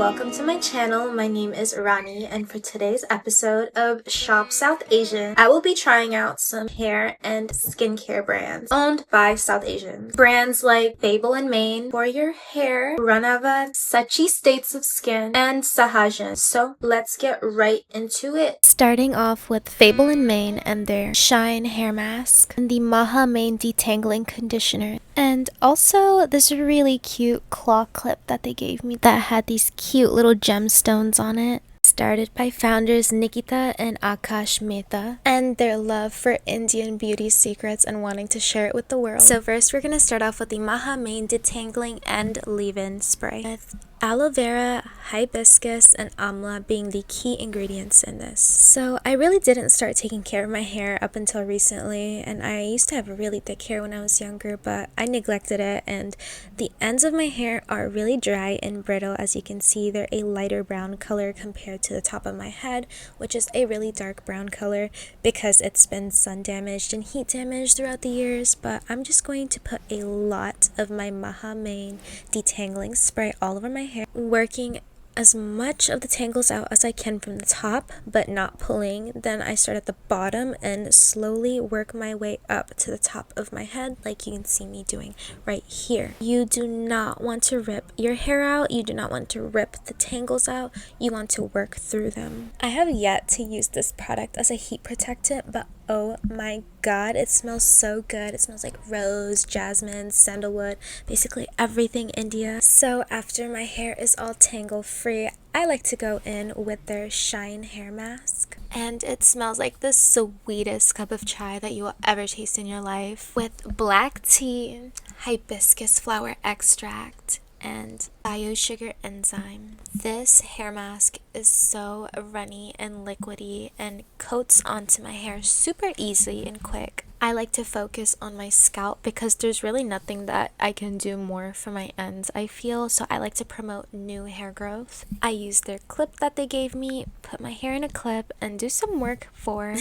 welcome to my channel. My name is Rani, and for today's episode of Shop South Asian, I will be trying out some hair and skincare brands owned by South Asians. Brands like FABLE MANE for your hair, Ranavat, SACHI States of Skin, and Sahajan. So let's get right into it. Starting off with FABLE MANE and their Shine Hair Mask, and the Maha Mane Detangling Conditioner, and also this really cute claw clip that they gave me that had these cute little gemstones on it. Started by founders Nikita and Akash Mehta and their love for Indian beauty secrets and wanting to share it with the world. So first we're going to start off with the Maha Mane Detangling and Leave-In Spray, with aloe vera, hibiscus, and amla being the key ingredients in this. So I really didn't start taking care of my hair up until recently, and I used to have really thick hair when I was younger, but I neglected it, and the ends of my hair are really dry and brittle. As you can see, they're a lighter brown color compared to the top of my head, which is a really dark brown color because it's been sun damaged and heat damaged throughout the years. But I'm just going to put a lot of my Maha Mane Detangling Spray all over my hair, working as much of the tangles out as I can from the top, but not pulling. Then I start at the bottom and slowly work my way up to the top of my head, like you can see me doing right here. You do not want to rip your hair out. You do not want to rip the tangles out. You want to work through them. I have yet to use this product as a heat protectant, but oh my god, it smells so good. It smells like rose, jasmine, sandalwood, basically everything India. So after my hair is all tangle free, I like to go in with their Shine Hair Mask. And it smells like the sweetest cup of chai that you will ever taste in your life, with black tea, hibiscus flower extract, and bio-sugar enzyme. This hair mask is so runny and liquidy and coats onto my hair super easy and quick. I like to focus on my scalp because there's really nothing that I can do more for my ends, I feel, so I like to promote new hair growth. I use their clip that they gave me, put my hair in a clip, and do some work for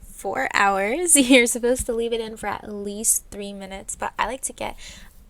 4 hours. You're supposed to leave it in for at least 3 minutes, but I like to get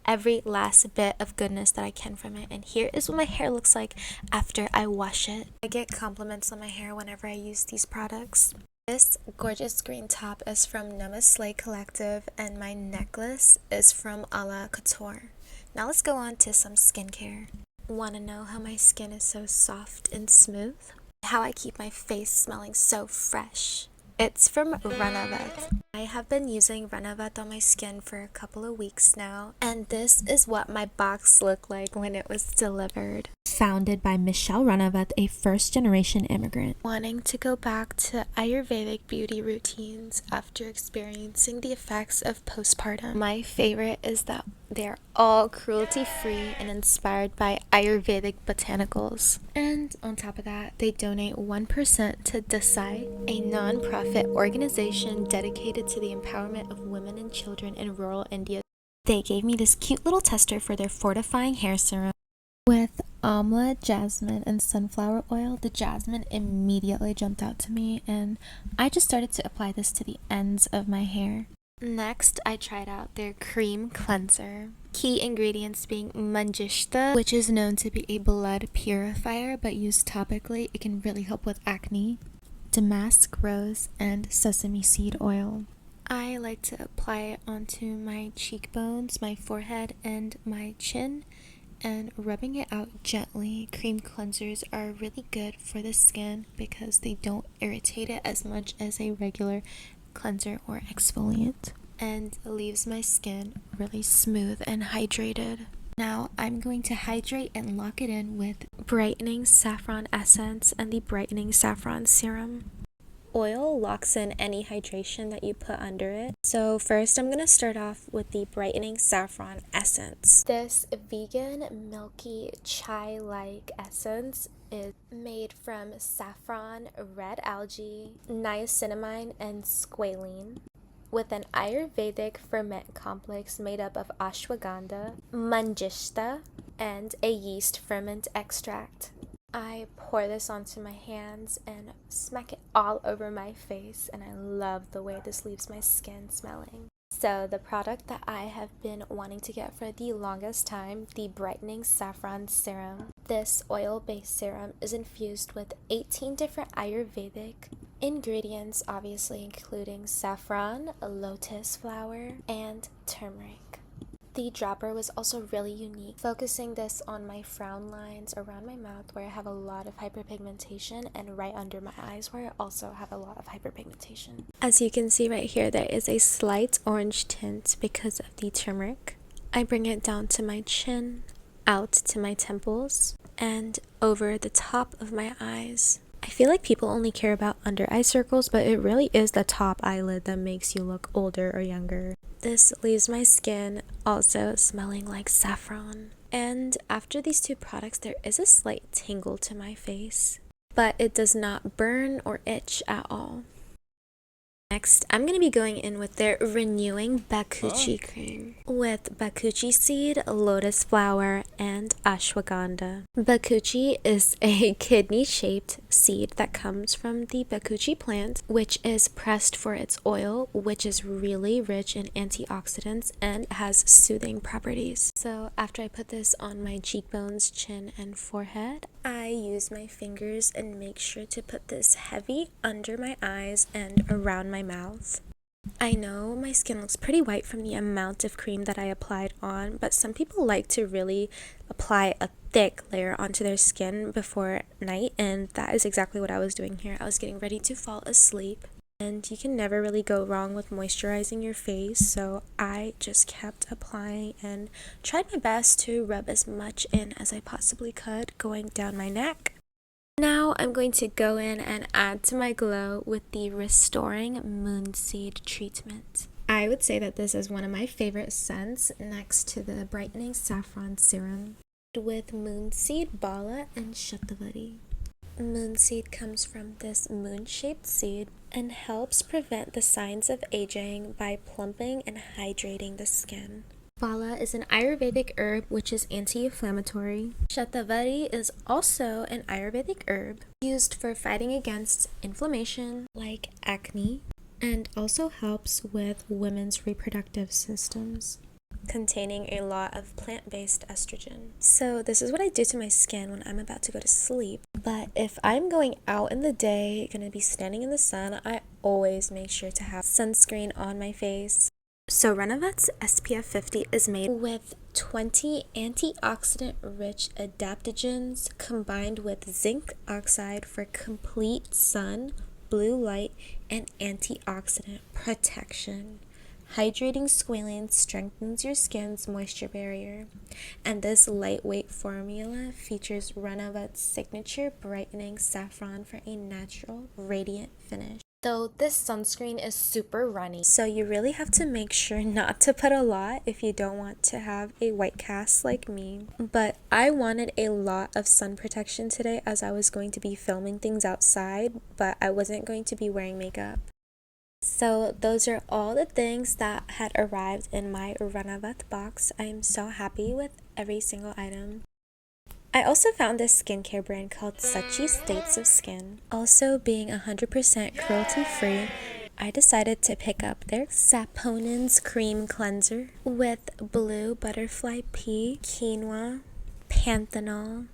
every last bit of goodness that I can from it. And here is what my hair looks like after I wash it. I get compliments on my hair whenever I use these products. This gorgeous green top is from NAMASLAY COLLECTIVE, and my necklace is from COUTURE. Now let's go on to some skincare. Want to know how my skin is so soft and smooth? How I keep my face smelling so fresh? It's from Ranavat. I have been using Ranavat on my skin for a couple of weeks now, and this is what my box looked like when it was delivered. Founded by Michelle Ranavat, a first-generation immigrant wanting to go back to Ayurvedic beauty routines after experiencing the effects of postpartum. My favorite is that they're all cruelty-free and inspired by Ayurvedic botanicals. And on top of that, they donate 1% to Desi, a non-profit organization dedicated to the empowerment of women and children in rural India. They gave me this cute little tester for their fortifying hair serum with amla, jasmine, and sunflower oil. The jasmine immediately jumped out to me, and I just started to apply this to the ends of my hair. Next, I tried out their cream cleanser. Key ingredients being manjishta, which is known to be a blood purifier, but used topically, it can really help with acne. Damask rose and sesame seed oil. I like to apply it onto my cheekbones, my forehead, and my chin, and rubbing it out gently. Cream cleansers are really good for the skin because they don't irritate it as much as a regular cleanser or exfoliant, and leaves my skin really smooth and hydrated. Now I'm going to hydrate and lock it in with brightening saffron essence and the brightening saffron serum. Oil locks in any hydration that you put under it. So first I'm going to start off with the brightening saffron essence. This vegan milky chai-like essence is made from saffron, red algae, niacinamide, and squalene, with an Ayurvedic ferment complex made up of ashwagandha, manjishta, and a yeast ferment extract. I pour this onto my hands and smack it all over my face, and I love the way this leaves my skin smelling So the product that I have been wanting to get for the longest time, the brightening saffron serum. This oil-based serum is infused with 18 different Ayurvedic ingredients, obviously including saffron, lotus flower, and turmeric. The dropper was also really unique, focusing this on my frown lines around my mouth where I have a lot of hyperpigmentation, and right under my eyes where I also have a lot of hyperpigmentation. As you can see right here, there is a slight orange tint because of the turmeric. I bring it down to my chin, out to my temples, and over the top of my eyes. I feel like people only care about under eye circles, but it really is the top eyelid that makes you look older or younger. This leaves my skin also smelling like saffron. And after these two products, there is a slight tingle to my face, but it does not burn or itch at all. Next, I'm going to be going in with their renewing bakuchi cream with bakuchi seed, lotus flower, and ashwagandha. Bakuchi is a kidney-shaped seed that comes from the bakuchi plant, which is pressed for its oil, which is really rich in antioxidants and has soothing properties. So after I put this on my cheekbones, chin, and forehead, I use my fingers and make sure to put this heavy under my eyes and around my mouth. I know my skin looks pretty white from the amount of cream that I applied on, but some people like to really apply a thick layer onto their skin before night, and that is exactly what I was doing here. I was getting ready to fall asleep, and you can never really go wrong with moisturizing your face, so I just kept applying and tried my best to rub as much in as I possibly could, going down my neck. Now I'm going to go in and add to my glow with the Restoring Moonseed treatment. I would say that this is one of my favorite scents next to the Brightening Saffron Serum with Moonseed, Bala, and Shatavari. Moonseed comes from this moon-shaped seed and helps prevent the signs of aging by plumping and hydrating the skin. Bala is an Ayurvedic herb which is anti-inflammatory. Shatavari is also an Ayurvedic herb used for fighting against inflammation like acne, and also helps with women's reproductive systems, containing a lot of plant-based estrogen. So this is what I do to my skin when I'm about to go to sleep. But if I'm going out in the day, gonna be standing in the sun, I always make sure to have sunscreen on my face. So Ranavat's SPF 50 is made with 20 antioxidant-rich adaptogens combined with zinc oxide for complete sun, blue light, and antioxidant protection. Hydrating squalane strengthens your skin's moisture barrier, and this lightweight formula features Ranavat's signature brightening saffron for a natural, radiant finish. Though this sunscreen is super runny, so you really have to make sure not to put a lot if you don't want to have a white cast like me. But I wanted a lot of sun protection today as I was going to be filming things outside, but I wasn't going to be wearing makeup. So those are all the things that had arrived in my Ranavat box. I am so happy with every single item. I also found this skincare brand called SACHI States of Skin. Also being 100% cruelty-free, I decided to pick up their saponins cream cleanser with blue butterfly pea, quinoa, panthenol,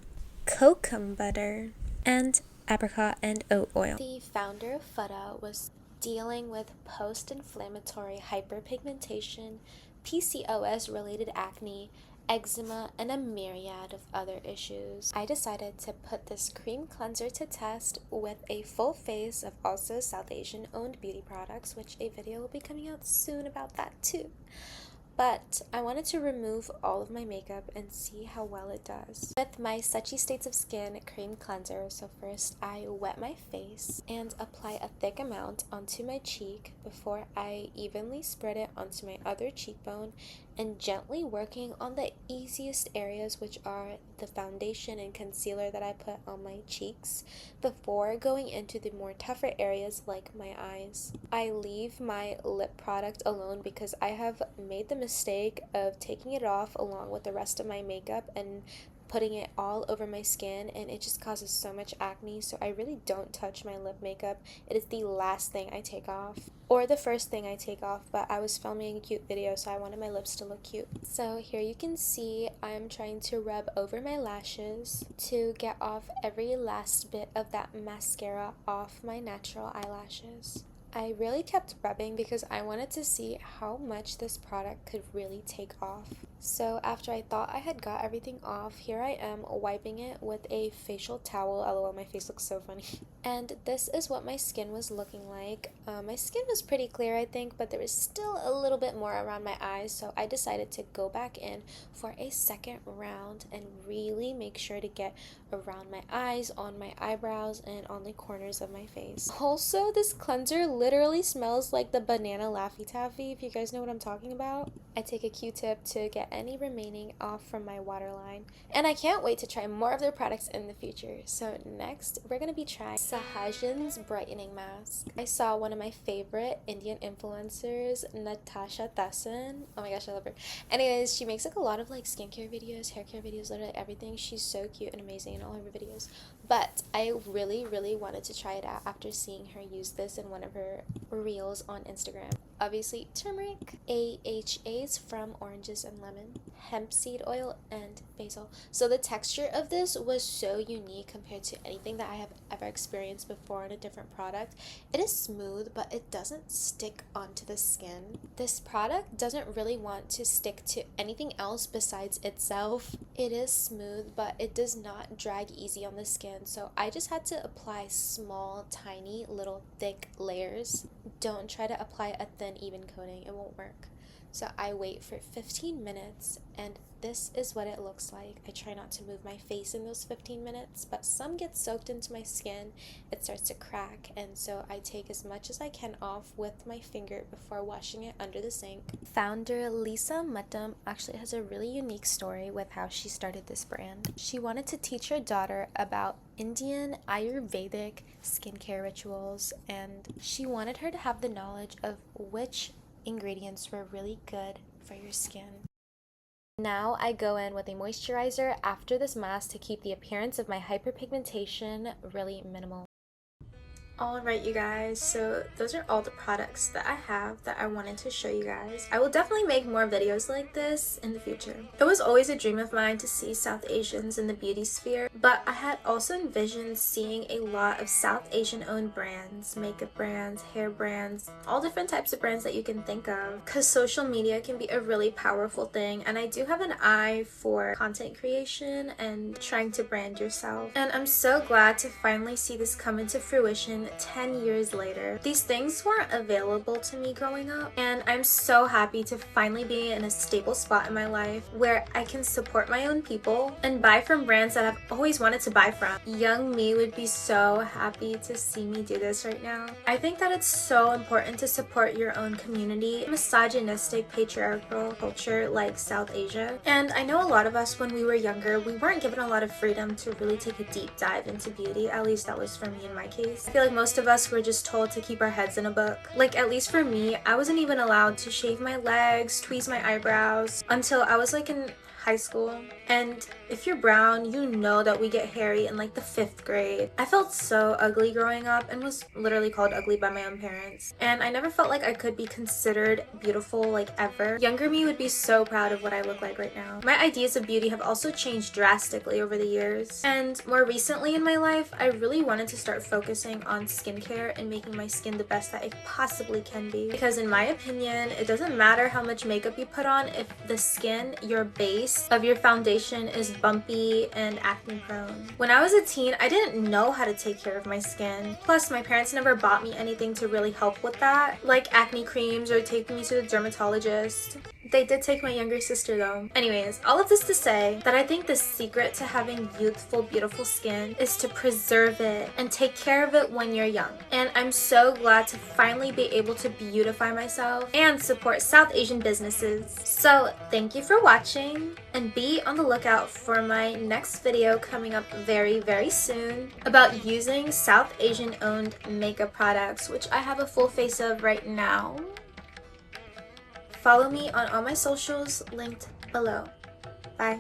kokum butter, and apricot and oat oil. The founder of FABLE was dealing with post-inflammatory hyperpigmentation, PCOS-related acne, eczema, and a myriad of other issues. I decided to put this cream cleanser to test with a full face of also South Asian owned beauty products, which a video will be coming out soon about that too. But I wanted to remove all of my makeup and see how well it does. With my SACHI States of Skin cream cleanser, so first I wet my face and apply a thick amount onto my cheek before I evenly spread it onto my other cheekbone and gently working on the easiest areas, which are the foundation and concealer that I put on my cheeks, before going into the more tougher areas like my eyes. I leave my lip product alone because I have made the mistake of taking it off along with the rest of my makeup and putting it all over my skin, and it just causes so much acne, so I really don't touch my lip makeup. It is the last thing I take off, or the first thing I take off, but I was filming a cute video, so I wanted my lips to look cute. So here you can see I'm trying to rub over my lashes to get off every last bit of that mascara off my natural eyelashes. I really kept rubbing because I wanted to see how much this product could really take off. So after I thought I had got everything off, here I am wiping it with a facial towel. LOL, my face looks so funny. And this is what my skin was looking like. My skin was pretty clear, I think, but there was still a little bit more around my eyes, so I decided to go back in for a second round and really make sure to get around my eyes, on my eyebrows, and on the corners of my face. Also, this cleanser literally smells like the banana Laffy Taffy, if you guys know what I'm talking about. I take a Q-tip to get any remaining off from my waterline, and I can't wait to try more of their products in the future. So next, we're going to be trying Sahajan's brightening mask. I saw one of my favorite Indian influencers, Natasha Tassin. Oh my gosh, I love her. Anyways, she makes like a lot of like skincare videos, hair care videos, literally everything. She's so cute and amazing in all her videos. But I really wanted to try it out after seeing her use this in one of her reels on Instagram. Obviously, turmeric, AHAs from oranges and lemon, hemp seed oil, and basil. So the texture of this was so unique compared to anything that I have ever experienced before in a different product. It is smooth, but it doesn't stick onto the skin. This product doesn't really want to stick to anything else besides itself. It is smooth, but it does not drag easy on the skin. So I just had to apply small, tiny, little thick layers. Don't try to apply a thin, even coating. It won't work. So I wait for 15 minutes, and this is what it looks like. I try not to move my face in those 15 minutes, but some gets soaked into my skin. It starts to crack, and so I take as much as I can off with my finger before washing it under the sink. Founder Lisa Muttam actually has a really unique story with how she started this brand. She wanted to teach her daughter about Indian Ayurvedic skincare rituals, and she wanted her to have the knowledge of which ingredients were really good for your skin. Now I go in with a moisturizer after this mask to keep the appearance of my hyperpigmentation really minimal. Alright, you guys, so those are all the products that I have that I wanted to show you guys. I will definitely make more videos like this in the future. It was always a dream of mine to see South Asians in the beauty sphere, but I had also envisioned seeing a lot of South Asian owned brands, makeup brands, hair brands, all different types of brands that you can think of, because social media can be a really powerful thing, and I do have an eye for content creation and trying to brand yourself. And I'm so glad to finally see this come into fruition 10 years later. These things weren't available to me growing up, and I'm so happy to finally be in a stable spot in my life where I can support my own people and buy from brands that I've always wanted to buy from. Young me would be so happy to see me do this right now. I think that it's so important to support your own community. Misogynistic patriarchal culture like South Asia, and I know a lot of us when we were younger, we weren't given a lot of freedom to really take a deep dive into beauty. At least that was for me in my case. I feel like most of us were just told to keep our heads in a book. Like, at least for me, I wasn't even allowed to shave my legs, tweeze my eyebrows until I was like in high school. And if you're brown, you know that we get hairy in like the 5th grade. I felt so ugly growing up and was literally called ugly by my own parents. And I never felt like I could be considered beautiful like ever. Younger me would be so proud of what I look like right now. My ideas of beauty have also changed drastically over the years. And more recently in my life, I really wanted to start focusing on skincare and making my skin the best that it possibly can be. Because in my opinion, it doesn't matter how much makeup you put on if the skin, your base of your foundation, is bumpy and acne prone. When I was a teen, I didn't know how to take care of my skin. Plus, my parents never bought me anything to really help with that, like acne creams or taking me to the dermatologist. They did take my younger sister though. Anyways, all of this to say that I think the secret to having youthful, beautiful skin is to preserve it and take care of it when you're young. And I'm so glad to finally be able to beautify myself and support South Asian businesses. So thank you for watching, and be on the lookout for my next video coming up very soon about using South Asian owned makeup products, which I have a full face of right now. Follow me on all my socials linked below. Bye.